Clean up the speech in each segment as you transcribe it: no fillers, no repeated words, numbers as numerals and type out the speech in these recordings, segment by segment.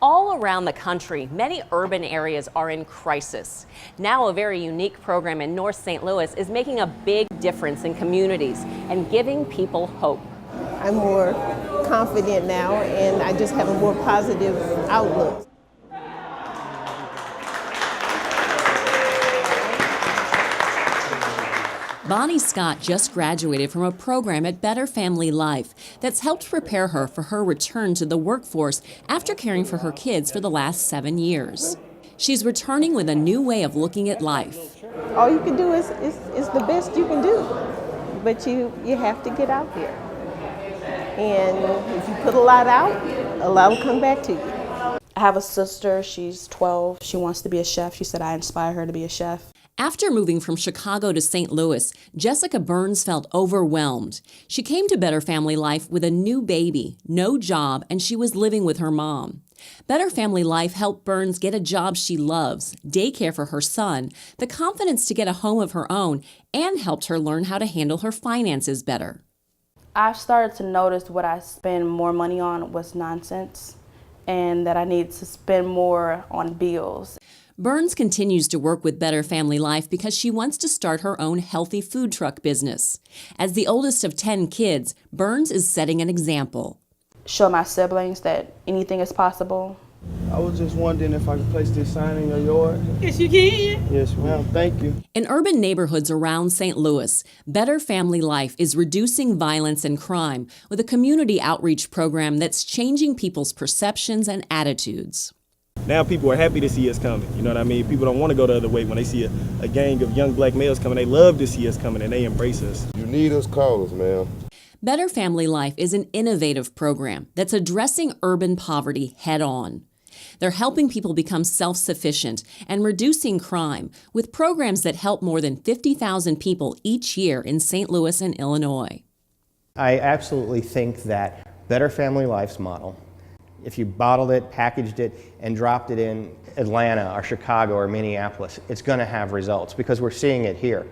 All around the country, many urban areas are in crisis. Now, a very unique program in North St. Louis is making a big difference in communities and giving people hope. I'm more confident now, and I just have a more positive outlook. Bonnie Scott just graduated from a program at Better Family Life that's helped prepare her for her return to the workforce after caring for her kids for the last 7 years. She's returning with a new way of looking at life. All you can do is the best you can do, but you have to get out there. And if you put a lot out, a lot will come back to you. I have a sister, she's 12. She wants to be a chef. She said I inspire her to be a chef. After moving from Chicago to St. Louis, Jessica Burns felt overwhelmed. She came to Better Family Life with a new baby, no job, and she was living with her mom. Better Family Life helped Burns get a job she loves, daycare for her son, the confidence to get a home of her own, and helped her learn how to handle her finances better. I started to notice what I spend more money on was nonsense, and that I needed to spend more on bills. Burns continues to work with Better Family Life because she wants to start her own healthy food truck business. As the oldest of 10 kids, Burns is setting an example. Show my siblings that anything is possible. I was just wondering if I could place this sign in your yard. Yes, you can. Yes, ma'am. Thank you. In urban neighborhoods around St. Louis, Better Family Life is reducing violence and crime with a community outreach program that's changing people's perceptions and attitudes. Now people are happy to see us coming, you know what I mean? People don't want to go the other way when they see a gang of young black males coming. They love to see us coming and they embrace us. You need us, call us, man. Better Family Life is an innovative program that's addressing urban poverty head-on. They're helping people become self-sufficient and reducing crime with programs that help more than 50,000 people each year in St. Louis and Illinois. I absolutely think that Better Family Life's model, if you bottled it, packaged it, and dropped it in Atlanta or Chicago or Minneapolis, it's going to have results because we're seeing it here.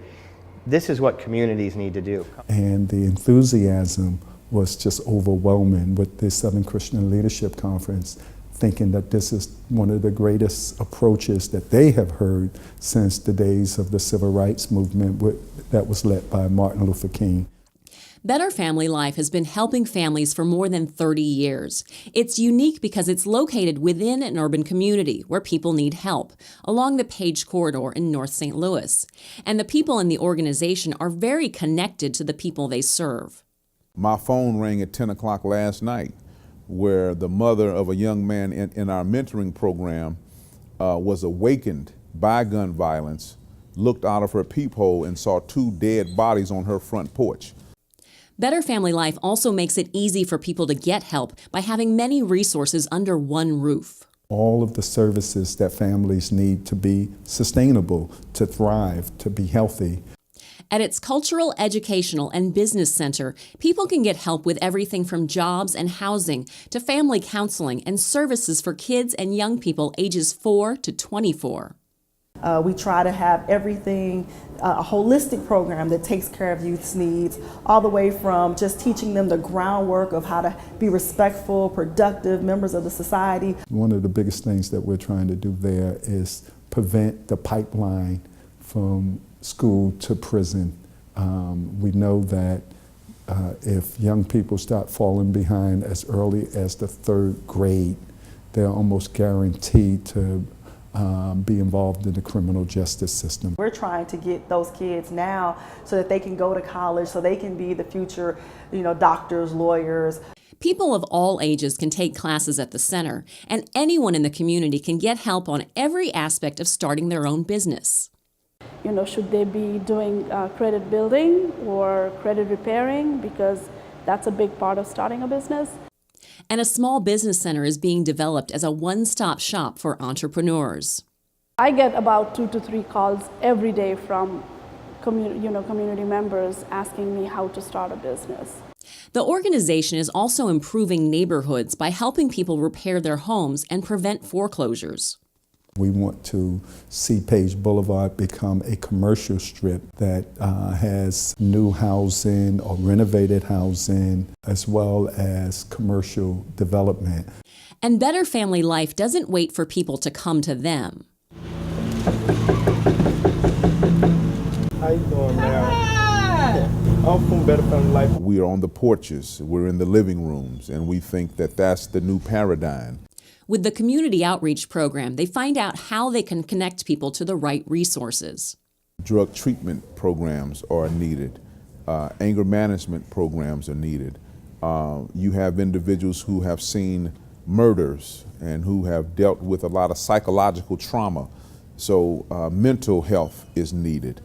This is what communities need to do. And the enthusiasm was just overwhelming with the Southern Christian Leadership Conference, thinking that this is one of the greatest approaches that they have heard since the days of the Civil Rights Movement that was led by Martin Luther King. Better Family Life has been helping families for more than 30 years. It's unique because it's located within an urban community where people need help, along the Page Corridor in North St. Louis. And the people in the organization are very connected to the people they serve. My phone rang at 10 o'clock last night where the mother of a young man in our mentoring program was awakened by gun violence, looked out of her peephole and saw 2 dead bodies on her front porch. Better Family Life also makes it easy for people to get help by having many resources under one roof. All of the services that families need to be sustainable, to thrive, to be healthy. At its cultural, educational, and business center, people can get help with everything from jobs and housing to family counseling and services for kids and young people ages 4 to 24. We try to have everything, a holistic program that takes care of youth's needs, all the way from just teaching them the groundwork of how to be respectful, productive members of the society. One of the biggest things that we're trying to do there is prevent the pipeline from school to prison. We know that if young people start falling behind as early as the 3rd grade, they're almost guaranteed to be involved in the criminal justice system. We're trying to get those kids now so that they can go to college, so they can be the future, doctors, lawyers. People of all ages can take classes at the center, and anyone in the community can get help on every aspect of starting their own business. Should they be doing credit building or credit repairing, because that's a big part of starting a business. And a small business center is being developed as a one-stop shop for entrepreneurs. I get about 2 to 3 calls every day from community members asking me how to start a business. The organization is also improving neighborhoods by helping people repair their homes and prevent foreclosures. We want to see Page Boulevard become a commercial strip that has new housing or renovated housing, as well as commercial development. And Better Family Life doesn't wait for people to come to them. How you doing, man? I'm from Better Family Life. We are on the porches, we're in the living rooms, and we think that that's the new paradigm. With the community outreach program, they find out how they can connect people to the right resources. Drug treatment programs are needed. Anger management programs are needed. You have individuals who have seen murders and who have dealt with a lot of psychological trauma. So mental health is needed.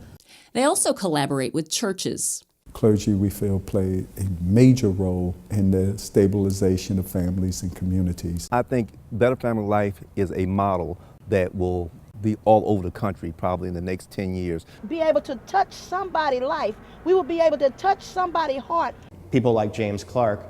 They also collaborate with churches. Clergy, we feel, play a major role in the stabilization of families and communities. I think Better Family Life is a model that will be all over the country probably in the next 10 years. Be able to touch somebody's life. We will be able to touch somebody's heart. People like James Clark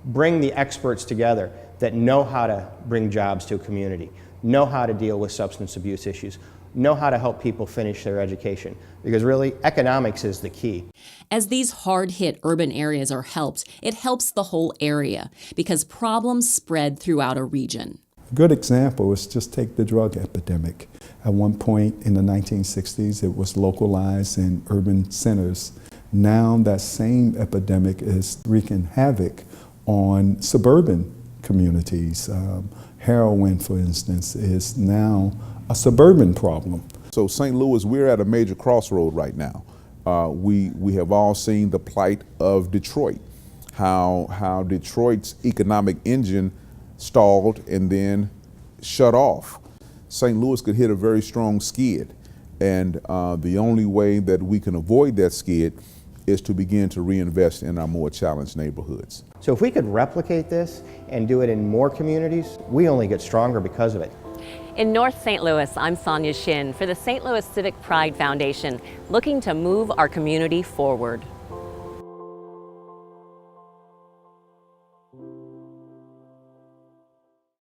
bring the experts together that know how to bring jobs to a community, know how to deal with substance abuse issues, know how to help people finish their education, because really economics is the key. As these hard-hit urban areas are helped, it helps the whole area because problems spread throughout a region. A good example is just take the drug epidemic. At one point in the 1960s, it was localized in urban centers. Now that same epidemic is wreaking havoc on suburban communities. Heroin, for instance, is now a suburban problem. So St. Louis, we're at a major crossroad right now. We have all seen the plight of Detroit, how Detroit's economic engine stalled and then shut off. St. Louis could hit a very strong skid, and the only way that we can avoid that skid is to begin to reinvest in our more challenged neighborhoods. So if we could replicate this and do it in more communities, we only get stronger because of it. In North St. Louis, I'm Sonia Shin for the St. Louis Civic Pride Foundation, looking to move our community forward.